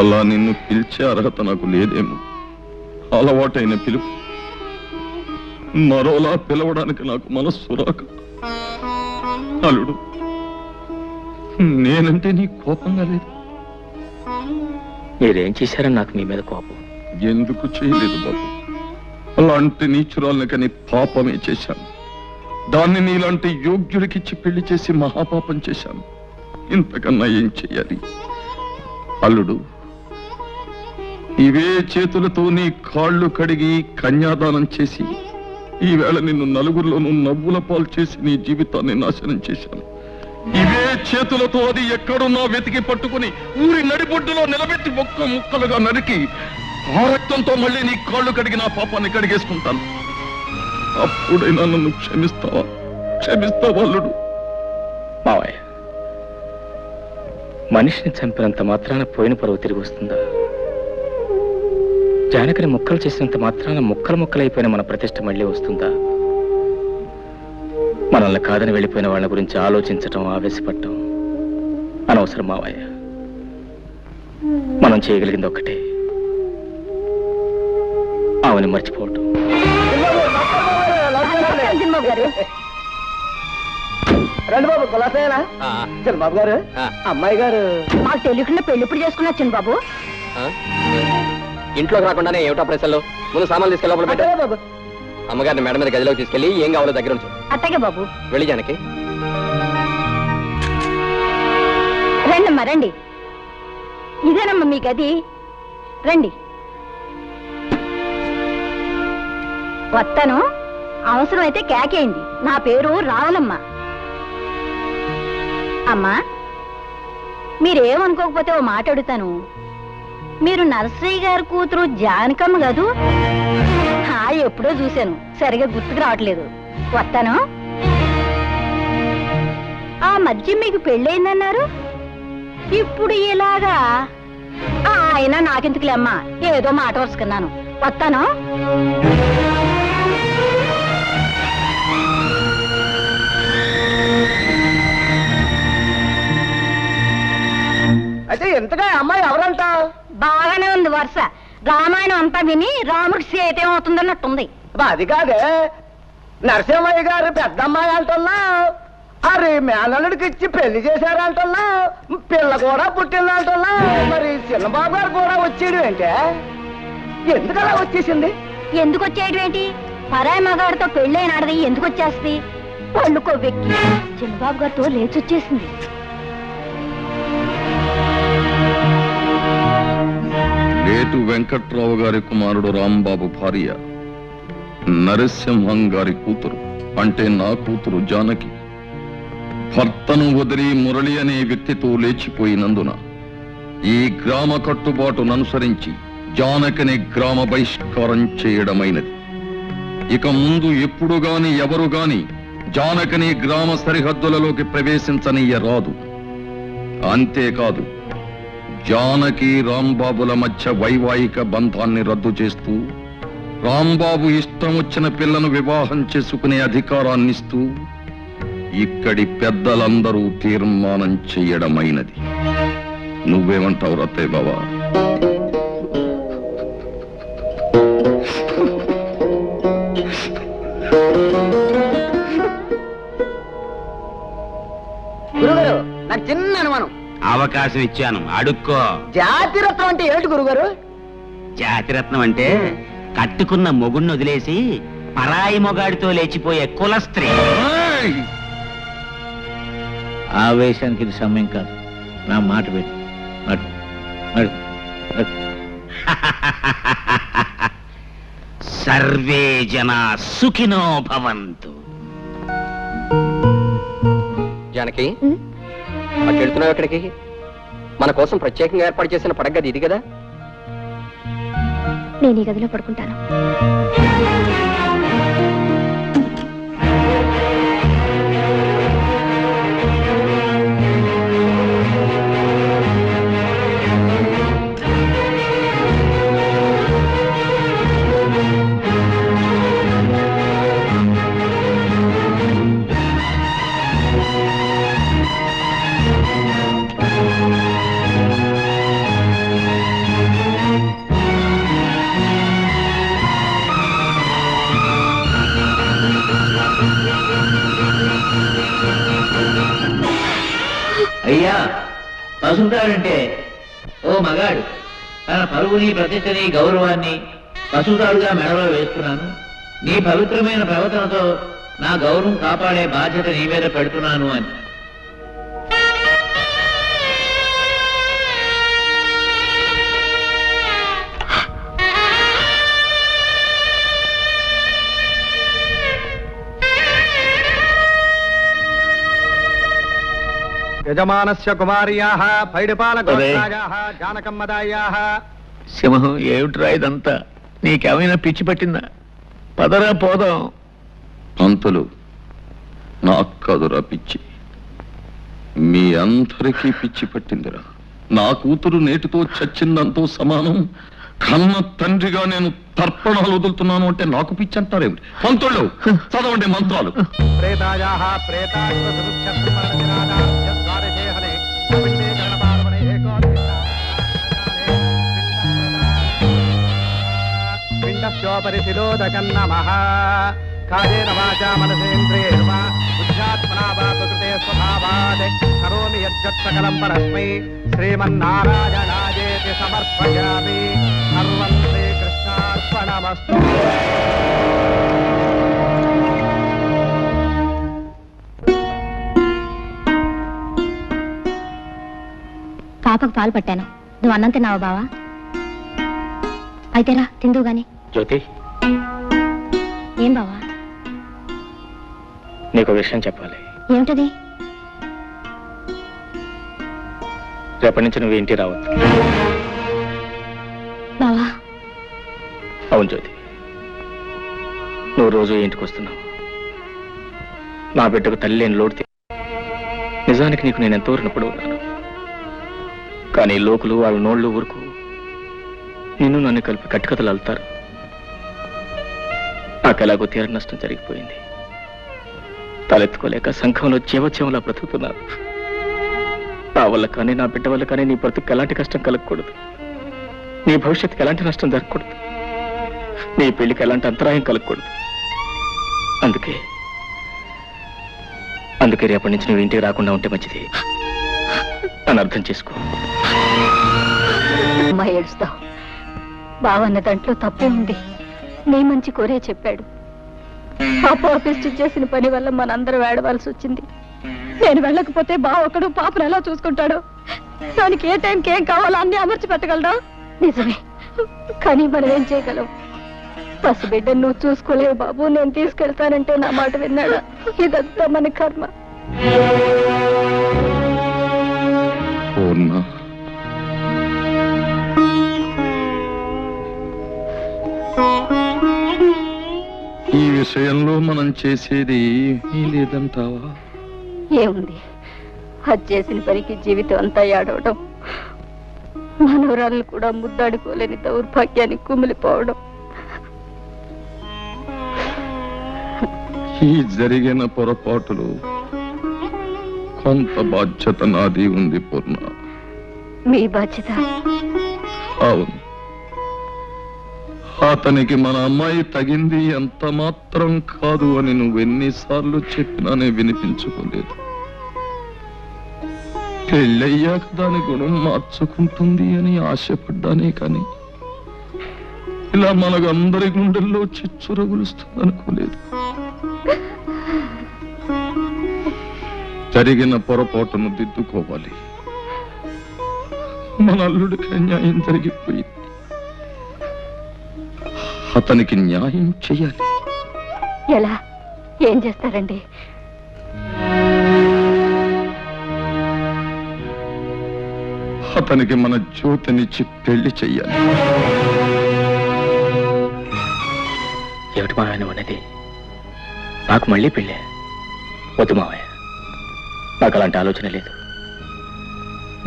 అలా నిన్ను పిలిచే అర్హత నాకు లేదేమో. అలవాటైన పిలుపు మరోలా పిలవడానికి నాకు మనస్సు రాక. అల్లుడు, నేనంటే నీ కోపంగా లేదు. మీరేం చేశారని నాకు మీ మీద కోపం. ఎందుకు చేయలేదు బాబు. అలాంటి నీచురాల్ని కానీ పాపమే చేశాను. దాన్ని నీలాంటి యోగ్యుడికిచ్చి పెళ్లి చేసి మహాపాపం చేశాను. ఇంతకన్నా ఏం చెయ్యాలి? అల్లుడు, ఇవే చేతులతో నీ కాళ్ళు కడిగి కన్యాదానం చేసి ఈవేళ నిన్ను నలుగురిలోనూ నవ్వుల పాలు చేసి నీ జీవితాన్ని నాశనం చేశాను. ఇవే చేతులతో అది ఎక్కడున్నా వెతికి పట్టుకుని ఊరి నడిబొడ్డులో నిలబెట్టి ఒక్క ముక్కలుగా నరికి ఆ రక్తంతో మళ్ళీ నీ కాళ్ళు కడిగి నా పాపాన్ని కడిగేసుకుంటాను. అప్పుడైనా నన్ను క్షమిస్తావా? క్షమిస్తావా అల్లుడు? మావయ్య, మనిషిని చంపినంత మాత్రాన పోయిన పరువు తిరిగి వస్తుందా? జానకిని ముక్కలు చేసినంత మాత్రాన ముక్కలు ముక్కలైపోయిన మన ప్రతిష్ట మళ్ళీ వస్తుందా? మనల్ని కాదని వెళ్ళిపోయిన వాళ్ళ గురించి ఆలోచించటం, ఆవేశపడటం అనవసరం మావయ్య. మనం చేయగలిగింది ఒక్కటే, ఆమెను మర్చిపోవటం. రండి బాబు, కులాసేనా? చిన్నబాబు గారు, అమ్మాయి గారు మాకు తెలియకుండా పెళ్లి ఇప్పుడు చేసుకున్నా చిన్నబాబు. ఇంట్లోకి రాకుండానే ఏమిటా ప్రశ్నలు? ముందు సామాన్లు తీసుకెళ్ళి పెట్టే బాబు. అమ్మగారిని మేడం మీద గదిలోకి తీసుకెళ్లి ఏం కావాలో దగ్గర ఉంచు. అట్టగే బాబు. వెళ్ళి జానకి. రండమ్మా రండి. ఇదేనమ్మా మీ గది, రండి. వస్తాను, అవసరం అయితే కేకేయండి. నా పేరు రావులమ్మ. అమ్మా, మీరేమనుకోకపోతే ఓ మాట అడుగుతాను. మీరు నరసయ్య గారి కూతురు జానకమ్మ కదూ? ఎప్పుడో చూశాను, సరిగా గుర్తుకు రావట్లేదు. వస్తాను. ఆ మధ్య మీకు పెళ్ళయిందన్నారు, ఇప్పుడు ఇలాగా? అయినా నాకెందుకులే అమ్మా, ఏదో మాట వరుసుకున్నాను. వస్తాను. అయితే ఎంతగా అమ్మాయి ఎవరంట? బాగానే ఉంది వరుస. రామాయణం అంతా విని రాముడికి సీత ఏమవుతుందన్నట్టుంది. అది కాదే, నరసింహయ్య గారు పెద్దమ్మాయి అంటున్నా, అరే మేనల్లుడికి ఇచ్చి పెళ్లి చేశారంటున్నా, పిల్ల కూడా పుట్టిందంటున్నా. మరి చిన్నబాబు గారు కూడా వచ్చేయడం ఏంటే? ఎందుకలా వచ్చేసింది? ఎందుకు వచ్చేయడం ఏంటి? పరాయి మగాడితో పెళ్ళైనాడది ఎందుకు వచ్చేస్తుంది? పళ్ళు కొవ్వెక్కి చిన్నబాబు గారితో లేచొచ్చేసింది. లేటు వెంకట్రావు గారి కుమారుడు రాంబాబు భార్య నరసింహం గారి కూతురు, అంటే నా కూతురు జానకి, భర్తను వదిలి మురళి అనే వ్యక్తితో లేచిపోయినందున ఈ గ్రామ కట్టుబాటును అనుసరించి జానకిని గ్రామ బహిష్కారం చేయడమైనది. ఇక ముందు ఎప్పుడు గాని ఎవరు గాని జానకిని గ్రామ సరిహద్దులలోకి ప్రవేశించనీయరాదు. అంతేకాదు, జానకి రాంబాబుల మధ్య వైవాహిక బంధాన్ని రద్దు చేస్తూ రాంబాబు ఇష్టం వచ్చిన పిల్లను వివాహం చేసుకునే అధికారాన్నిస్తూ ఇక్కడి పెద్దలందరూ తీర్మానం చెయ్యడమైనది. నువ్వేమంటావు రత్తయ్య బావా? గురుగారు, నాకు చిన్న అనుమానం. అవకాశం ఇచ్చాను, అడుక్కో. జాతిరత్నం అంటే ఏంటి గురుగారు? జాతిరత్నం అంటే కట్టుకున్న మొగుణ్ణి వదిలేసి పరాయి మొగాడితో లేచిపోయే కుల స్త్రీ. ఆవేశానికి ఇది సమయం కాదు. నా మాట పెట్టు. సర్వే జనా సుఖినో భవంతు. జానకి, అటు వెళ్తున్నావు ఎక్కడికి? మన కోసం ప్రత్యేకంగా ఏర్పాటు చేసిన పడగది ఇది కదా? నేను ఈ గదిలో పడుకుంటాను. అయ్యా, పశువుతాడంటే ఓ మగాడు తన పరువుని, ప్రతిష్టని, గౌరవాన్ని పశువుతాడుగా మెడలో వేస్తున్నాను. నీ పవిత్రమైన ప్రవర్తనతో నా గౌరవం కాపాడే బాధ్యత నీ మీద పెడుతున్నాను అని. యజమానస్య కుమార్యాః పైడిపాలగోత్రాయాః జానకమ్మదాయాః. సింహం, ఏమిట్రా ఇదంతా? నీకేమైనా పిచ్చి పట్టిందా? పదరా పోదాం. పంతులు, నాకు కాదురా పిచ్చి, మీ అందరికీ పిచ్చి పట్టిందిరా. నా కూతురు నేటితో చచ్చిందంతో సమానం. కన్న తండ్రిగా నేను తర్పణాలు వదులుతున్నాను అంటే నాకు పిచ్చి అంటారేమిటి? పంతుళ్ళు, చదవండి మంత్రాలు. ప్రేతాయాః ప్రేతాశ్వ సురుక్షత్రమరణినాదాస్య ద్వాదశే హరే పిండే కర్ణపార్వణే పిండస్యోపరి శిలోదకన్నమః. కాయేన వాచా మనసేంద్రియైర్వా బుద్ధ్యాత్మనా వా ప్రకృతే స్వభావాద్ కరోమి యజ్జత్ సకలం పరస్మై శ్రీమన్నారాయణాయేతి సమర్పయామి. సర్వం శ్రీకృష్ణార్పణమస్తు. పాపకు పాలు పట్టాను, నువ్వు అన్నం తిన్నావా బావా? అయితేరా తిందువు గాని. జ్యోతి, ఏం బావా? నీకు విషయం చెప్పాలి. ఏమిటది? రేపటి నుంచి నువ్వు ఇంటికి రావద్దు. బావా, అవును జ్యోతి, నువ్వు రోజు ఇంటికి వస్తున్నావు. నా బిడ్డకు తల్లి లేని లోటు. నిజానికి నీకు నేను ఎంతో రుణపడి ఉన్నాను. కానీ లోకులు వాళ్ళ నోళ్ళు ఊరుకు నిన్ను నన్ను కలిపి కట్టుకథలు అల్లుతారు. నాకు ఎలాగో తీర నష్టం జరిగిపోయింది. తలెత్తుకోలేక సంఘంలో జీవోత్సవంలా బ్రతుకుతున్నారు. నా వల్ల కానీ నా బిడ్డ వల్ల కానీ నీ బ్రతుకు ఎలాంటి కష్టం కలగకూడదు. నీ భవిష్యత్తుకి ఎలాంటి నష్టం జరగకూడదు. నీ పెళ్లికి ఎలాంటి అంతరాయం కలగకూడదు. అందుకే రేపటి నుంచి నువ్వు ఇంటికి రాకుండా ఉంటే మంచిది అని అర్థం చేసుకో. అమ్మా ఏడుస్తావు. బావన్న దాంట్లో తప్పే ఉంది. నీ మంచి కోరే చెప్పాడు. పాపిష్టి చేసిన పని వల్ల మనందరం ఏడవలసి వచ్చింది. నేను వెళ్ళకపోతే బావ ఒకడు పాపను ఎలా చూసుకుంటాడు? దానికి ఏ టైంకి ఏం కావాలో అన్ని అమర్చి పెట్టగలడా? నిజమే, కానీ మనం ఏం చేయగలం? పసిబిడ్డ నువ్వు చూసుకోలేవు బాబు, నేను తీసుకెళ్తానంటే నా మాట విన్నాడా? ఇదంతా మన కర్మ. పూర్ణ, ఈ విషయంలో మనం చేసేది ఏమీ లేదంటావా? ఏముంది, అది చేసిన పనికి జీవితం అంతా ఏడవడం, మనవరాళ్ళు కూడా ముద్దాడుకోలేని దౌర్భాగ్యానికి కుమిలిపోవడం. ఈ జరిగిన పొరపాటులు కొంత బాధ్యత నాది ఉంది పూర్ణ. మీ బాధ్యత? అవును, అతనికి మన అమ్మాయి తగింది ఎంత మాత్రం కాదు అని నువ్వెన్నిసార్లు చెప్పినానే వినిపించుకోలేదు. పెళ్ళయ్యాక దాని గుణం మార్చుకుంటుంది అని ఆశపడ్డానే కానీ ఇలా మనకందరి గుండెల్లో చిచ్చు రగులుస్తుంది అనుకోలేదు. జరిగిన పొరపాటును దిద్దుకోవాలి. మన అల్లుడికి అన్యాయం జరిగిపోయింది. అతనికి న్యాయం చెయ్యాలి. ఎలా? ఏం చేస్తారండి? అతనికి మన జ్యోతినిచ్చి పెళ్లి చెయ్యాలి. ఏమిటి మావయ్య అనేది? నాకు మళ్ళీ పెళ్ళే? వద్దు మావయ్య, నాకు అలాంటి ఆలోచన లేదు.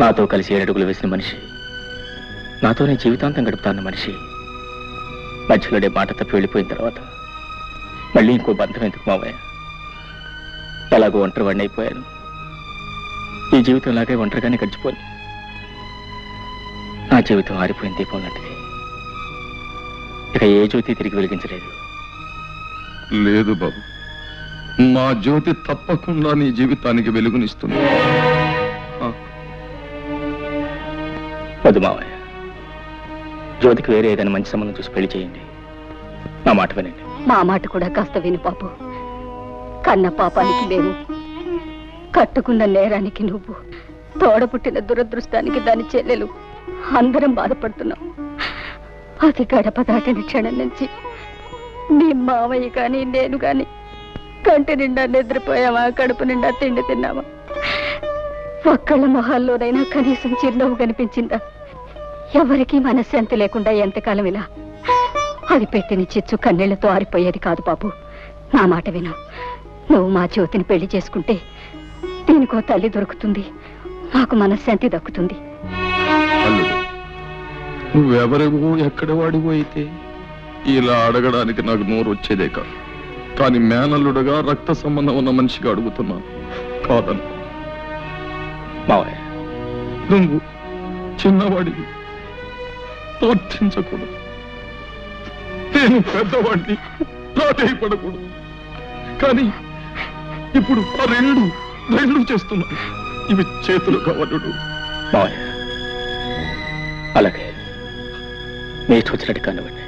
నాతో కలిసి 7 అడుగులు వేసిన మనిషి, నాతోనే జీవితాంతం గడుపుతాన్న మనిషి మధ్యలోనే మాట తప్పి వెళ్ళిపోయిన తర్వాత మళ్ళీ ఇంకో బంధం ఎందుకు మావయ్య? ఎలాగో ఒంటరి వాడిని అయిపోయాను. ఈ జీవితం లాగే ఒంటరిగానే గడిచిపోయి నా జీవితం ఆరిపోయిన దీపం లాంటిది. ఇక ఏ జ్యోతి తిరిగి వెలిగించలేదు. లేదు బాబు, మా జ్యోతి తప్పకుండా నీ జీవితానికి వెలుగునిస్తుంది. వద్దు మావయ్య, జ్యోతికి వేరే ఏదైనా మంచి సంబంధం చూసి పెళ్లి చేయండి. నా మాట వినండి. మా మాట కూడా కాస్త విను బాబు. కన్న పాపానికి మేము, కట్టుకున్న నేరానికి నువ్వు, తోడపుట్టిన దురదృష్టానికి దాని చెల్లెలు అందరం బాధపడుతున్నాం. అది గడప దాటిన క్షణం నుంచి నీ మావయ్య కానీ నేను కానీ కంటి నిండా నిద్రపోయావా, కడుపు నిండా తిండి తిన్నావా? ఒక్కళ్ళ మొహాల్లోనైనా కనీసం చిరునవ్వు కనిపించిందా? ఎవరికీ మనశ్శాంతి లేకుండా ఎంతకాలం ఇలా? అది పెట్టిన చిచ్చు కన్నీళ్లతో ఆరిపోయేది కాదు బాబు. నా మాట విను. నువ్వు మా జ్యోతిని పెళ్లి చేసుకుంటే దీనికో తల్లి దొరుకుతుంది, మాకు మనశ్శాంతి దక్కుతుంది. అల్లుడు, నువ్వెవరివో ఎక్కడ వాడివో అయితే ఇలా అడగడానికి నాకు నోరు వచ్చేదే కాదు. కానీ మేనల్లుడుగా రక్త సంబంధం ఉన్న మనిషిగా అడుగుతున్నాను. కాదను. మావయ్య, నువ్వు చిన్నవాడివి, ప్రార్థించకూడదు. నేను పెద్దవాడిని, ప్రాధేయపడకూడదు. కానీ ఇప్పుడు ఆ రెండు చేస్తున్నాను. ఇవి చేతులు కావలుడు. మావయ్య, అలాగే మీ ఇష్టం వచ్చినట్టు కానివ్వండి.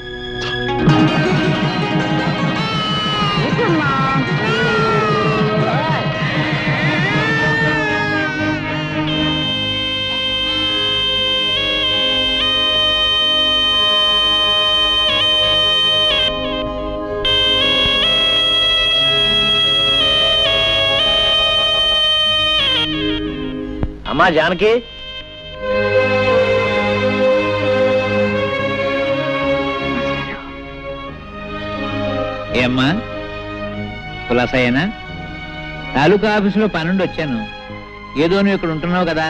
అమ్మా జానకి, ఏమ్మా కులాసయ్యనా? తాలూకా ఆఫీసులో పనుండి వచ్చాను. ఏదో నువ్వు ఇక్కడ ఉంటున్నావు కదా,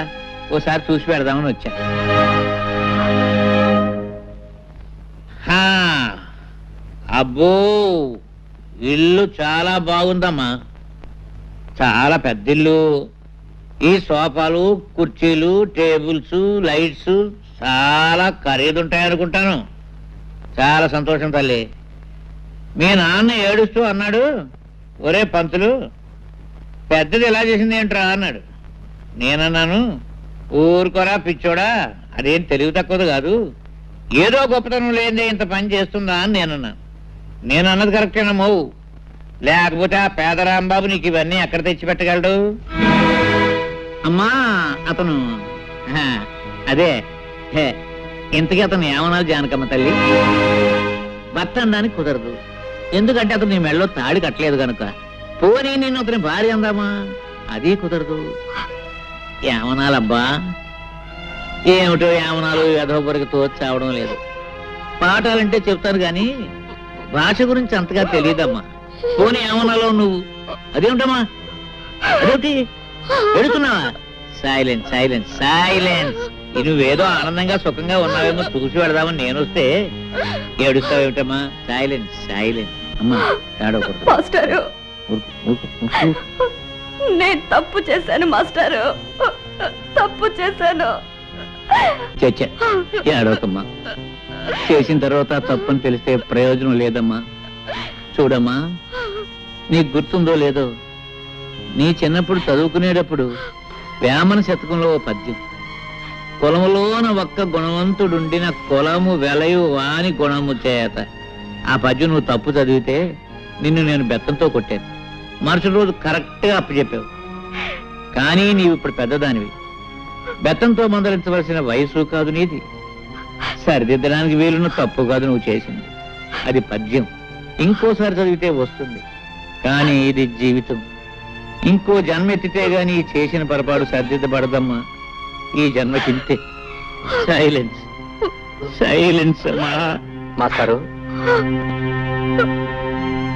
ఓసారి చూసి పెడదామని వచ్చా. హా, అబ్బో, ఇల్లు చాలా బాగుందమ్మా. చాలా పెద్ద ఇల్లు. ఈ సోఫాలు, కుర్చీలు, టేబుల్స్, లైట్స్ చాలా ఖరీదుంటాయనుకుంటాను. చాలా సంతోషం తల్లి. మీ నాన్న ఏడుస్తూ అన్నాడు, ఒరే పంతులు, పెద్దది ఎలా చేసింది ఏంట్రా అన్నాడు. నేనన్నాను, ఊరుకోరా పిచ్చోడా, అదేం తెలివి తక్కువది కాదు, ఏదో గొప్పతనం లేదే ఇంత పని చేస్తుందా అని నేనన్నాను. నేను అన్నది కరెక్టేనమ్మో, లేకపోతే ఆ పేదరాంబాబు నీకు ఇవన్నీ ఎక్కడ తెచ్చిపెట్టగలడు? అమ్మా అతను అదే ఇంతకీ అతను ఏమనాలి జానకమ్మ తల్లి? భర్త అనడానికి కుదరదు, ఎందుకంటే అతను నీ మెళ్ళలో తాడి కట్టలేదు కనుక. పోనీ నేను అతని భార్య అందామా, అది కుదరదు. ఏమనాలబ్బా? ఏమిటో ఏమనాలు యథోపరికి తోచావడం లేదు. పాఠాలంటే చెప్తాను గాని భాష గురించి అంతగా తెలియదమ్మా. పోనీ ఏమనాలో నువ్వు? అదేమిటమ్మా, అదేమిటి ఎడుతున్నావా? Silence silence silence. నువ్వేదో ఆనందంగా సుఖంగా ఉన్నావేమో చూసి పెడదామని నేను వస్తే ఏడుస్తావేమిటమ్మా? Silence silence. అమ్మా ఏడవకూడదు. మాస్టారు, నేను తప్పు చేశాను మాస్టారు, తప్పు చేశాను. చచ్చా ఏడవకమ్మా. చేసిన తర్వాత తప్పని తెలిస్తే ప్రయోజనం లేదమ్మా. చూడమ్మా, నీకు గుర్తుందో లేదో, నీ చిన్నప్పుడు చదువుకునేటప్పుడు వేమన శతకంలో ఓ పద్యం, కులములోన ఒక్క గుణవంతుడుండిన కులము వెలయు వాని గుణము చేత. ఆ పద్యం నువ్వు తప్పు చదివితే నిన్ను నేను బెత్తంతో కొట్టాను. మరుసటి రోజు కరెక్ట్గా అప్పచెప్పావు. కానీ నీవు ఇప్పుడు పెద్దదానివి, బెత్తంతో మందలించవలసిన వయసు కాదు నీది. సరిదిద్దడానికి వీలున్న తప్పు కాదు నువ్వు చేసింది. అది పద్యం, ఇంకోసారి చదివితే వస్తుంది. కానీ ఇది జీవితం. ఇంకో జన్మ ఎత్తితే గాని చేసిన పొరపాటు సరిదిద్దబడదమ్మా. ఈ జన్మకింతే. సైలెన్స్ సైలెన్స్ అమ్మా. మాస్టారు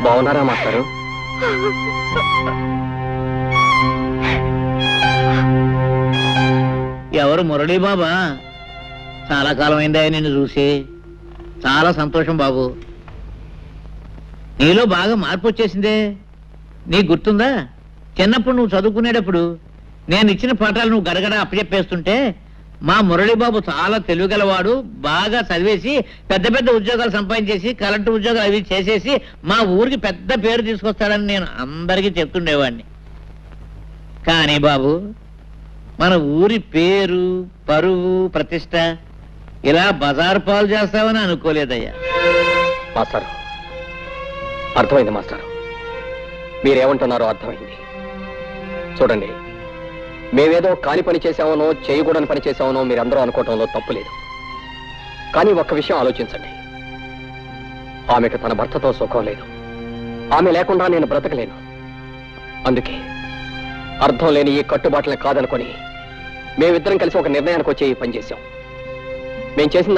బాగున్నారా మాస్టారు? ఎవరు? మురళీ బాబా? చాలా కాలం అయిందా నిన్ను చూసి. చాలా సంతోషం బాబు. నీలో బాగా మార్పు వచ్చేసిందే. నీకు గుర్తుందా, చిన్నప్పుడు నువ్వు చదువుకునేటప్పుడు నేను ఇచ్చిన పాఠాలు నువ్వు గడగడ అప్పచెప్పేస్తుంటే మా మురళీబాబు చాలా తెలివిగలవాడు, బాగా చదివేసి పెద్ద పెద్ద ఉద్యోగాలు సంపాదించేసి కలెక్టర్ ఉద్యోగాలు అవి చేసేసి మా ఊరికి పెద్ద పేరు తీసుకొస్తాడని నేను అందరికీ చెప్తుండేవాడిని. కానీ బాబు, మన ఊరి పేరు పరువు ప్రతిష్ట ఇలా బజారు పాలు చేస్తావని అనుకోలేదయ్యా. మాస్టారు, అర్థమైంది మాస్టారు. మీరేమంటున్నారో అర్థమైంది. చూడండి, మేమేదో కాని పని చేశామనో చేయకూడని పని చేశామనో మీరందరూ అనుకోవటంలో తప్పు లేదు. కానీ ఒక్క విషయం ఆలోచించండి. ఆమెకు తన భర్తతో సుఖం లేదు. ఆమె లేకుండా నేను బ్రతకలేను. అందుకే అర్థం లేని ఈ కట్టుబాట్లని కాదనుకొని మేమిద్దరం కలిసి ఒక నిర్ణయానికి వచ్చి ఈ పని చేశాం. మేం చేసిన